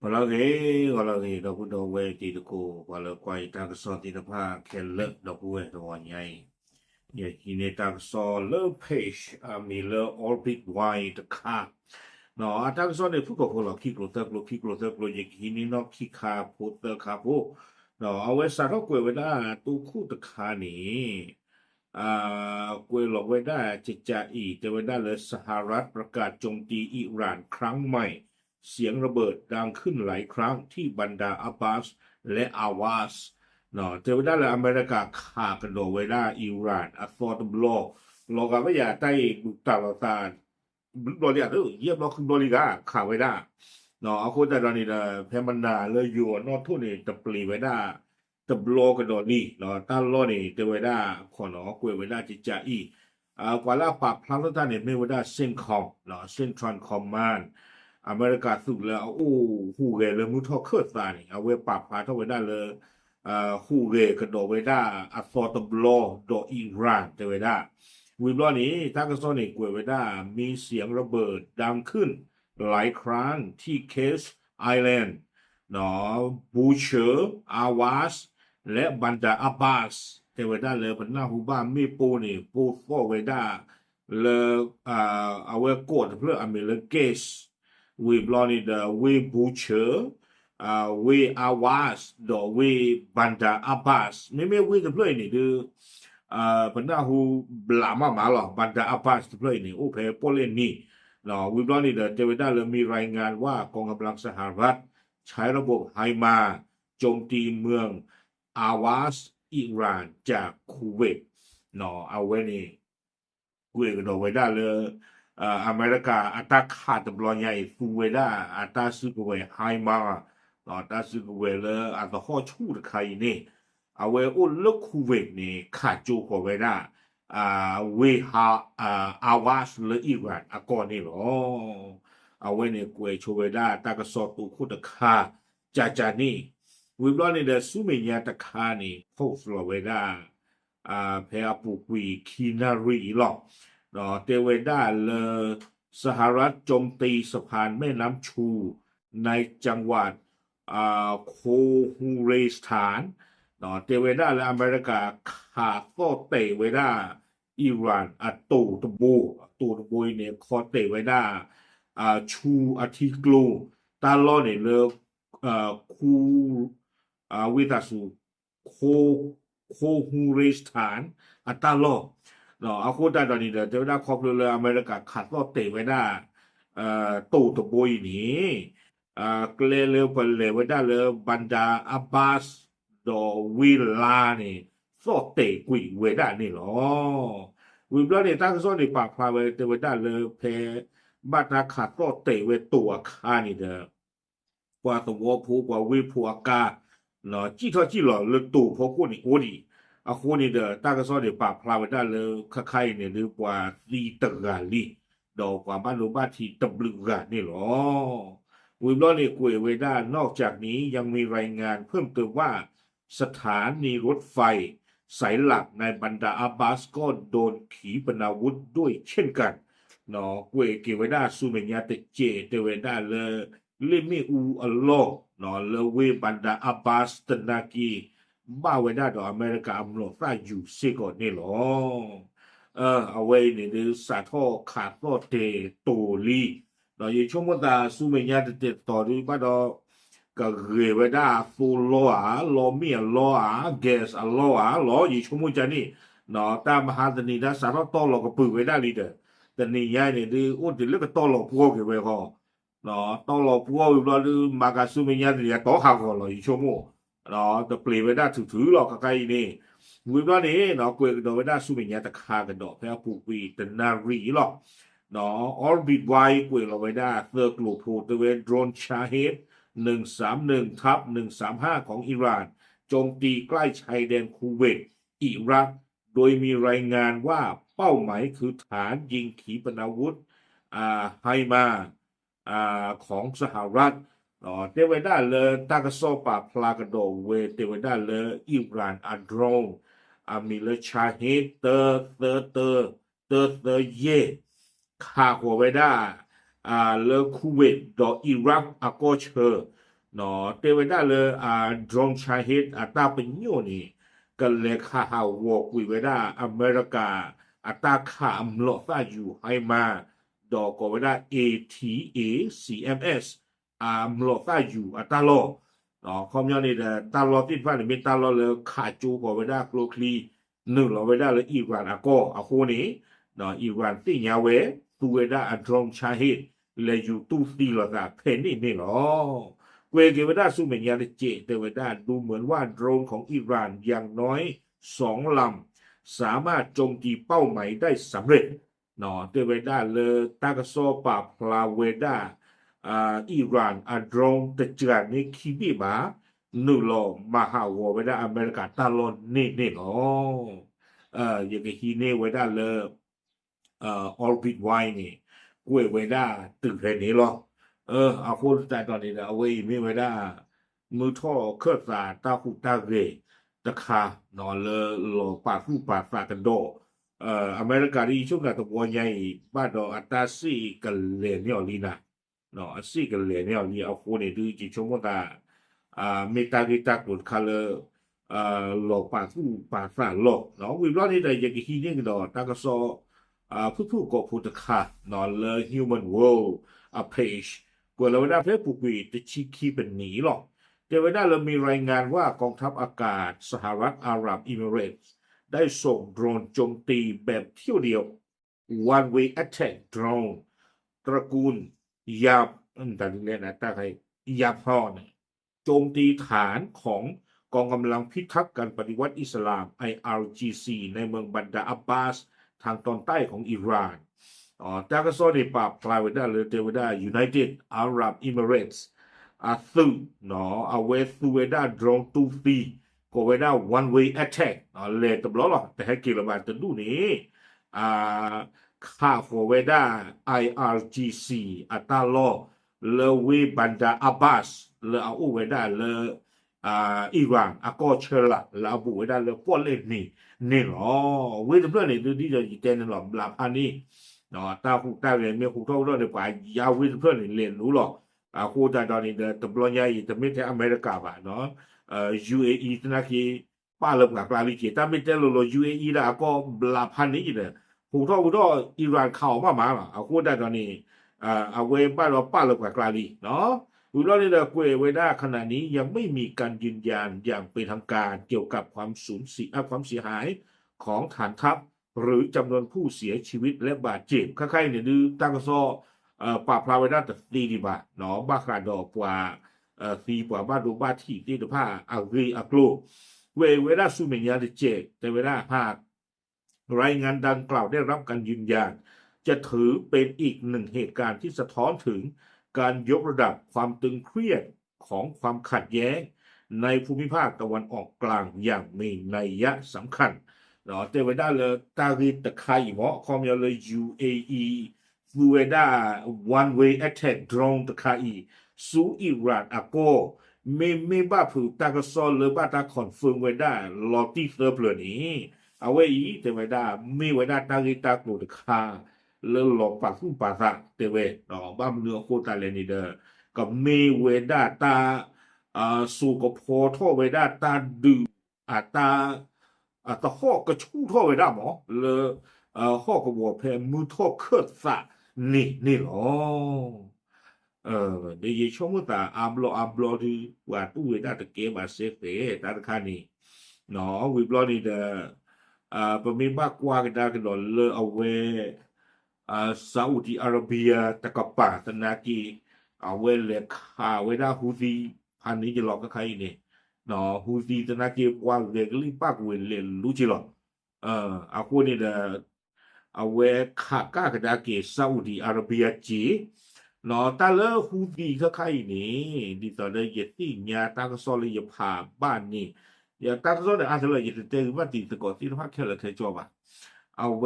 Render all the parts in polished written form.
Kalau ke aku dah wei di deku kalau kuai tak so di depan kelak dah kuai dah wanyai. Ya kini tak so le page le orbit wide ka. No tak so ne pu ko lo ki klo ye kini no ki ka pu te ka pu. No awe sa ro kuai we da tu ku te ka ni. kuai lo we da จิจาอีแต่เวลาเลยสหรัฐประกาศโจมตีอิหร่านครั้งใหม่ เสียงระเบิดดังขึ้นหลายครั้งที่บันดาอับบาสและอาวาสเนาะแต่เวลาเลยอเมริกาขากันโดเวลาอิหร่านอัฟอร์ตบลอโลกาไม่อยากได้บุกตาลาตาบริยาเออเยี่ยมเราคือบริกาขาไว้ได้เนาะเอาคนแต่ตอนนี้นะแพมันดาเลยอยู่นอทุนนี่ตะปลีไว้ได้ตะบลอกันโดนี่เนาะตั้งล้อนี่เตไว้ได้ขอเนาะกวยไว้ได้จิจ่าอีกว่าละปรับพลังตั้งเนี่ยไม่ไว้ได้เส้นคอมเนาะเส้นทรานคอมมาน อเมริกาสุดแล้วโอ้ฮูเกเลยมุทอเคิร์ตานี่เอาไว้ปรับพาเท่าไว้ได้เลยฮูเกกระโดดไว้ได้อัฟฟอร์ตบลอโดอิหร่านจะไว้ได้วิบล้อนี้ถ้ากระโซนิกไว้ได้มีเสียงระเบิดดังขึ้นหลายครั้งที่เคสไอแลนด์เนาะบูเชอร์อาวาสและบันดาอับบาสจะไว้ได้เลยเป็นหน้าฮูบ้านมีปูนี่ปูโฟไว้ได้เลยเอาไว้กดเพื่ออเมริกาwe blonded we butcher we awas do we banda abbas maybe we the play ni de banda hu blama ma lo banda abbas the play ni โอ้เพโปเล่นนี่เนาะ we blonded เจวิด้าเลยมีรายงานว่ากองกำลังสหรัฐใช้ระบบไฮมาโจมตีเมืองอาวาสอิหร่านจากคูเวตเนาะเอาไว้นี่กูเองก็ไว้ได้เลย อเมริกาอัตราขาดบอลใหญ่ฟูเวด้าอัตราซื้อเวไฮมาอัตราซื้อเวเลยอัตราข้อชูดใครนี่เอาไว้อุลกคูเวตนี่ขาดจูกว่าเวด้าเวฮาอาวาสเลยอีกว่าอากรนี่หรอเอาไว้เนี่ยกวยโชเวด้าตากระสอบตูคุตะคาจานี่วิบลอนนี่เดซูเมียตะคานี่โคสโลเวด้าเพอปุกวีคีนารีหรอก เตเวดาเลสหรัฐโจมตีสะพานแม่น้ำชูในจังหวัดโคฮูเรสถานเตเวดาและอเมริกาขาโก็เตเวดาอิหร่านตูตบูเนี่ยคอเตเวดาชูอาทิกลูตาลอเนี่ยเลคูวิตาสูโคฮูเรสถานตาลอ เนาะเอาโคตรตอนนี้เดี๋ยวจะได้ครอบเรืออเมริกาขัดรอดเตะไว้ได้ตู่ตะบุยนี้เกลเรือไปเลยไว้ได้เลยบรรดาอับบาสดอวิลลานี่สอดเตะกุยไว้ได้นี่หรอวิบล้อนี่ตั้งซ้อนในปากพาไว้เตะไว้ได้เลยเพบัตรขัดรอดเตะไว้ตัวข้านี่เด้อกว่าตัวผู้กว่าวิผู้อากาศเนาะจีทอจีหล่อเลยตู่พอกูนี่โอ้ดิอาคูนี่เด้อตากระซ้อเดี๋ยวปากพลาไปได้เลยค่าใครเนี่ยหรือกว่าลีตะกาลีดอกกว่าบ้านหรือบ้านที่ตะบลึกกันนี่หรอวิบล้อนี่กุยไว้ได้นอกจากนี้ยังมีรายงานเพิ่มเติมว่าสถานีรถไฟสายหลักในบรรดาอับบาสก็โดนขีปนาวุธด้วยเช่นกันเนาะกุยเกไว้ได้ซูเมญาเตเจเตเวได้เลยลิมิอูอัลโลเนาะเลเวบรรดาอับบาสตนากีบ้าไว้ได้ดอกอเมริกาอำนวยได้อยู่เสียก่อนนี่หรอเอาไว้เนี่ยหรือสาท่อขาดรอดเตตูลีเราอยู่ช่วงวันตาซูเมียจะเตต่อด้วยบ้าดอกก็เกยไว้ได้ฟูโลอาโลเมียโลอาเกสอโลอาโลอยู่ช่วงมุจานี่เนาะตามมหาตนีนะสาท่อต่อเราก็ปืนไว้ได้ลีเด้อแต่นี่ยายเนี่ยดูอุ้นจะเลือกต่อเราพวกเกี่ยวกับเขาเนาะต่อเราพวกเราดูมากาซูเมียเนี่ยต่อหางเราอยู่ช่วงมุเนาะจะเปลี่ยนไปได้ถือหรอกใกล้นี่วิบล้อนี้เนาะกวยกันโดยได้สู้เป็นยาตะคากันดอกแค่ผูกวีแต่นารีหรอกเนาะออร์บิทไวกวยเราไว้ได้เซอร์กลูพูตเวนโดรนชาเฮด131/135ของอิหร่านโจมตีใกล้ชายแดนคูเวตอิรักโดยมีรายงานว่าเป้าหมายคือฐานยิงขีปนาวุธไฮมาของสหรัฐเทวดาเลยตากโซปาพลากระโดเวเทวดาเลยอิหร่านอันโดรมีเลยชาเฮตเตอร์เยคาหัวไว้ได้เลคูเวตดออิรักอากอเชอร์ เนาะเตเวด้าเลยดรองชาฮิดตาเป็นโยนี่ก็เลยข่าววอกวิเวด้าอเมริกาตาข่าอำลอซาอยู่ให้มาดอกก็เวด้า ATA CMS อำลอซาอยู่ตาโลเนาะคอมยอนนี่ตาโลติดฟ้านี่มีตาโลเลยขาจูก็เวด้าโกลคลีหนึ่งเราเวด้าเลยอิหร่านก็คู่นี้เนาะอิหร่านติญาเวตัวเวด้าดรองชาฮิดเลยอยู่ตู้ตีหรอกเพนนี่หรอ เวเกเวดาซูเมนยาเจเตเวดาดูเหมือนว่าโดรนของอิหร่านอย่างน้อย2 ลำสามารถโจมตีเป้าหมายได้สำเร็จเนาะเตเวดาเลตากโซปาพลาเวดาอิหร่านโดรนตะจานในคิบิบานูโลมหาวเวดาอเมริกาตาลอนนี่เนาะอย่างฮีเนเวดาเลออร์บิทไวนี่กวยเวดาตึกแห่งนี้หรอ เอาพูดแต่ตอนนี้นะเอาไว้ไม่ไว้ได้มือท่อเครื่องสาตาหูตาเรตะคานอนเลอหลอปากผู้ปากฝากันโดอเมริกาที่ช่วงนั้นตัวใหญ่บ้านเราอัตราสี่กันเลยเนี่ยลีนะเนาะสี่กันเลยเนี่ยลีเอาคนเนี่ยดูจีชมว่าตาเมตากิตากุนคาเลหลอปากผู้ปากฝาหลอกเนาะวิบล้อนี่ได้ยังกี่เนี่ยกันดอตากระซอผู้ก็พูดตะคานอนเลอ human world page กว่าเราได้เพชรปุกวีจะชีคีเป็นหนีหรอกเดี๋ยวได้เรามีรายงานว่ากองทัพอากาศสหรัฐอาหรับเอมิเรตส์ได้ส่งโดรนโจมตีแบบเที่ยวเดียว one way attack drone ตระกูลยาบแต่เรียนนะตาใครยาบฮอนโจมตีฐานของกองกำลังพิทักษ์การปฏิวัติอิสลาม IRGC ในเมืองบันดาอับบาสทางตอนใต้ของอิหร่านแต่ก็โซนในป่าพลายไว้ได้เลยเทวดา United Arab Emirates ซึ่งเนาะเอาเวสูเวดาโดรนตูฟีก็เวดา one way attack เลยตบล้อหรอแต่ให้กิโลบาทจะดูนี้ค่าโฟเวดา IRGC อัตราลอเลวีบันดาอับบาสเลเอาอูเวดาเลอิหร่านก็เชลเลอาบูเวดาเลปอลเลนนี่หรอเวทเพื่อนเนี่ยดูที่จะยิงเต้นหรอหลับอันนี้เนาะตาหูตาเรียนเมียหูเท่าเรื่องเดียวกันยาววิทย์เพื่อนเรียนรู้หรอกครูตาตอนนี้เดตบลอนใหญ่จะไม่ใช่อเมริกาป่ะเนาะUAE ตนะคือป้าเริ่มกับกลางวิกฤตแต่ไม่ใช่โล UAE แล้วก็หลับพันนี้เลยหูเท่าอิหร่านเข้ามาครูตาตอนนี้เอาเว้ป้าเราป้าเริ่มกับกลางวิเนาะอุลอนี่เราคุยไว้ได้ขณะนี้ยังไม่มีการยืนยันอย่างเป็นทางการเกี่ยวกับความสูญเสียความเสียหายของฐานทัพหรือจำนวนผู้เสียชีวิตและบาดเจ็บใครๆเนี่ยดูตั้งกซ้อปราบพลาไว้ได้แต่ดีดีบ่าเนาะบ้าขาดดอกกว่าซีกว่าบ้านดูบ้านที่ที่ตัวผ้าอักรีอักโลเวลาซูเมียนเจแต่เวลาหากรายงานดังกล่าวได้รับการยืนยันจะถือเป็นอีกหนึ่งเหตุการณ์ที่สะท้อนถึงการยกระดับความตึงเครียดของความขัดแย้งในภูมิภาคตะวันออกกลางอย่างมีนัยสำคัญเนาะแต่ว่าได้เลยตาริตะไคหมอคอมยาเลย UAE ฟูเอดา one way attack drone ตะไคสู่อิหร่านไม่บ้าผือตากระซอนเลยบ้าตาคอนเฟิร์มไว้ได้ลอตี้เซิร์ฟเลยนี้เอาไว้อีแต่ไว้ได้ไม่ไว้ได้ตาริตะโกตะคาเลอหลอกปากสู้ปากสักเตเวดอกบ้ามเนื้อโคตรเลยนี่เด้อกับเมเวดาตาสู่กับพอท่อเวดาตาดื้อตาตาข้อกระชู่ท่อเวดาหมอเลข้อกระบอกเพมือท่อเครือสะนี่หรอเดี๋ยวช่วงมื่อตาอัมโลที่ว่าตู้เวดาตะเกียบาเซฟเตตาตะคานี่เนาะวิบลอนี่เด้อประมีมากกว่ากันได้กันหรอเลอเอาเวซาอุดิอาระเบียตะกับป่าตะนากีเอาเวเลขาเวดาฮูซีพันนี้จะหลอกกับใครเนี่ยเนาะฮูซีตะนากีว่าเวกลีปากเวเลรู้จิหรอเอาคนนี้เด้อเอาเวขาก้ากันดาเกซาอุดิอาระเบียจีเนาะตาเลอฮูซีกับใครนี่ดิตอนเดยติญาตากซอลยพาบ้านนี่อย่าตากซอลอาจจะเลยจะเจอว่าติตะกอที่พักแค่ละเทจอบอ่ะเอาเว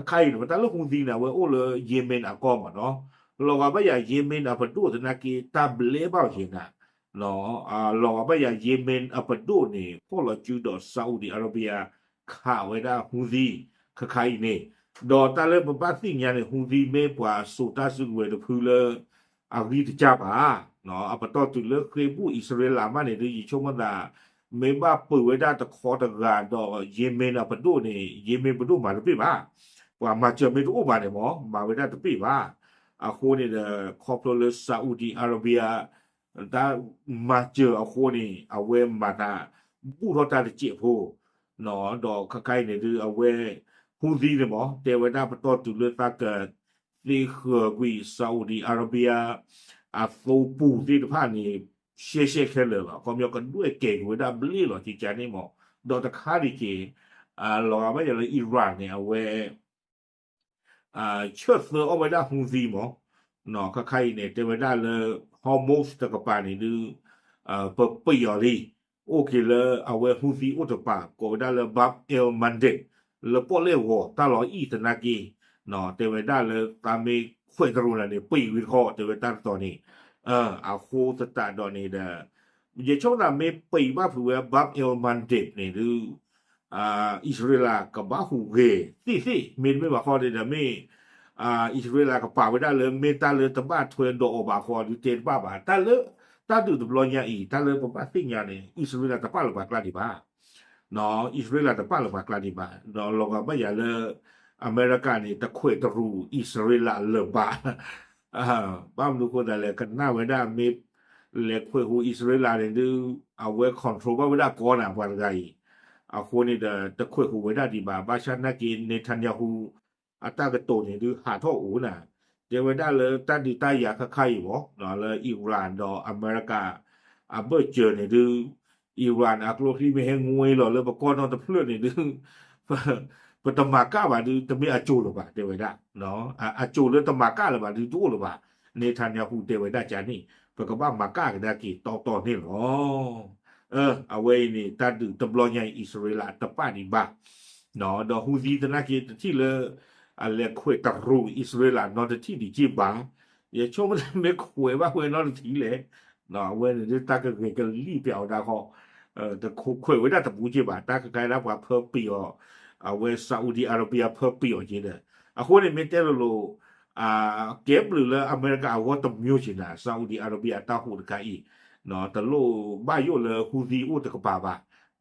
ใครหรือว่าตาลูกคงดีนะเวโอ้เลยเยเมนก็มาเนาะเราว่าไม่อยากเยเมนพดูแต่นักกีตาเบลเบ้าเห็นนะเนาะเราว่าไม่อยากเยเมนพดูนี่พวกเราจูดอซาอุดิอาระเบียข่าวไว้ได้ฮูดีใครนี่ดอตาเลบ้านสิ่งอย่างเนี่ยฮูดีไม่กว่าสุตาสุเวดพูเล อารีที่จับเนาะอัปตอตุเลเคยบูอิสราเอลมาเนี่ยดีชมมันดาเมบ้าเปิดไว้ได้ตะคอตะกานดอกเยเมนอะปดูเนี่ยเยเมนปดูมาหรือเปล่าว่ามาเจอไม่รู้มาเนี่ยหมอมาไว้ได้ตะปีว่าอาโคเนี่ยครอบครัวซาอุดีอาระเบียได้มาเจออาโคนี่เอาเวมาตาบูรอตาเจียโพเนาะดอกข้างๆเนี่ยคือเอาเวฮูซีเนี่ยหมอเทวดาปตอตุเลตาเกิด นี่คือกุยซาอุดีอาระเบียโซปูที่ผ่านนี่เช่แค่เลยล่ะก็มีกันด้วยเก่งเวลาบลีหรอที่จะนี่หมอดอตคาดิเกเราไม่อย่างอิหร่านเนี่ยเอาไว้เชื่อเสือเอาไว้ได้ฮูซีหมอเนาะใครเนี่ยจะไว้ได้เลยฮอร์โมนตะกปานี่ดูเปิดปีอะไรโอเคเลยเอาไว้ฮูซีอุตปาก็ได้เลยบับเอลมันเดแล้วพอเลี้ยวตลอดอีตนากีเนาะแต่ไว้ได้เลยตามมีคุยตรุณเนี่ยปีวิเคราะห์แต่ไว้ได้ตอนนี้เอาคู่สตาร์ตอนนี้เด้ออย่าชอบนะมีปีว่าเผื่อบับเอลมันเดเนี่ยหรืออิสราเอลกับบ้าหูเฮสิมีไม่ว่าข้อเดียวมีอิสราเอลกับป่าไว้ได้เลยเมตาเลยตบ้าทวนโดอบาคอดูเจนบ้าบาตาเลยตาดูตบลอยาอีตาเลยปะสิ่งอย่างนี้อิสราเอลตบ้าหรือบ้ากลาดิบ้าเนาะอิสราเอลตบ้าหรือบ้ากลาดิบ้าเนาะเราก็ไม่อยากเลยอเมริกานี่ตะคุยตะรูอิสราเอลเลบ้าอ่าบ้ามดูคนอะไรกันหน้าไว้ได้มีเล็กคุยหูอิสราเอลเนี่ยดูเอาไว้คอนโทรลบ้าไว้ได้ก่อนอ่ะวันไง อาคนนี่ตะคุยหูไว้ได้ดีบ่าบ้าชันนักกินเนทันยาฮูอัตากระโตเนี่ยดูหาท่ออูน่ะเดี๋ยวไว้ได้เลยตั้งดีใต้ยาค่าใครอยู่บ่เนาะเลยอิหร่านดออเมริกาเบอร์เจอเนี่ยดูอิหร่านอักโลที่ไม่ให้งวยหรอเลยบอกก่อนนอนตะเพลื่อนเนี่ยดูปตมาก้าบ่าดูจะไม่อาจูหรือบ่าเดี๋ยวไว้ได้เนาะอาจูหรือตมาก้าหรือบ่าดูตู้หรือบ่าเนทันยาฮูเดี๋ยวไว้ได้จานี่ปกบ้ามาก้ากันได้กี่ต่อนี่หรอ เอาไว้นี่ตาดูตบลอยใหญ่อิสราเอลตะป้านี่บ้าเนาะดอกฮูซีตะนักที่เลยอะไรคุยตะรูอิสราเอลนอนที่ดีจีบ้าอย่าชมมันไม่คุยว่าคุยนอนที่เลยเนาะเว้ยนี่ตาก็เกิดรีบไปเอาดาเขาแต่คุยไว้ได้แต่บูจีบ้าตาก็ใครรับว่าเพิ่มปีอ๋อเอาไว้ซาอุดีอาระเบียเพิ่มปีอ๋อจีเนี่ยคนนี้ไม่เจอโลเก็บหรือเลยอเมริกาเอาว่าต้องมิวสินะซาอุดีอาระเบียตาหูดกันอี เนาะแต่โลบ้านอยู่เลยฮูซีอุตกบาบะ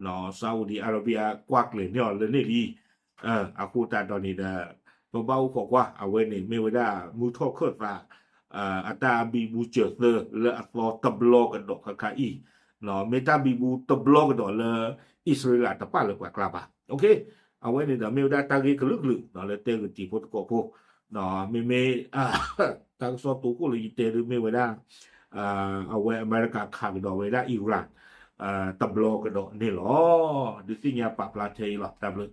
เนาะซาอุดีอาระเบียกวักเลยเนี่ยเลยนี่ดีอาคูตาตอนนี้เด้อเบาๆบอกว่าเอาไว้นี่ไม่ว่ามูทอเคิร์ตว่าอัตราบีบูเจอร์เลยและอัตราตับโลกันดอกค่ะอีเนาะเมตาบีบูตับโลกันดอกเลยอิสราเอลตะป้าเลยกว่ากลับอ่ะโอเคเอาไว้นี่เด้อไม่ว่าตากีกลึกๆเนาะเลยเตะกันจีพุทธโกโพเนาะไม่ทางสอตูก็เลยเตะหรือไม่ว่า เอาไว้อเมริกาขังดอกไว้ได้อิหร่านตับโลกันดอกนี่หรอดูสิเนี่ยปะปลาเทยหรอตับเลย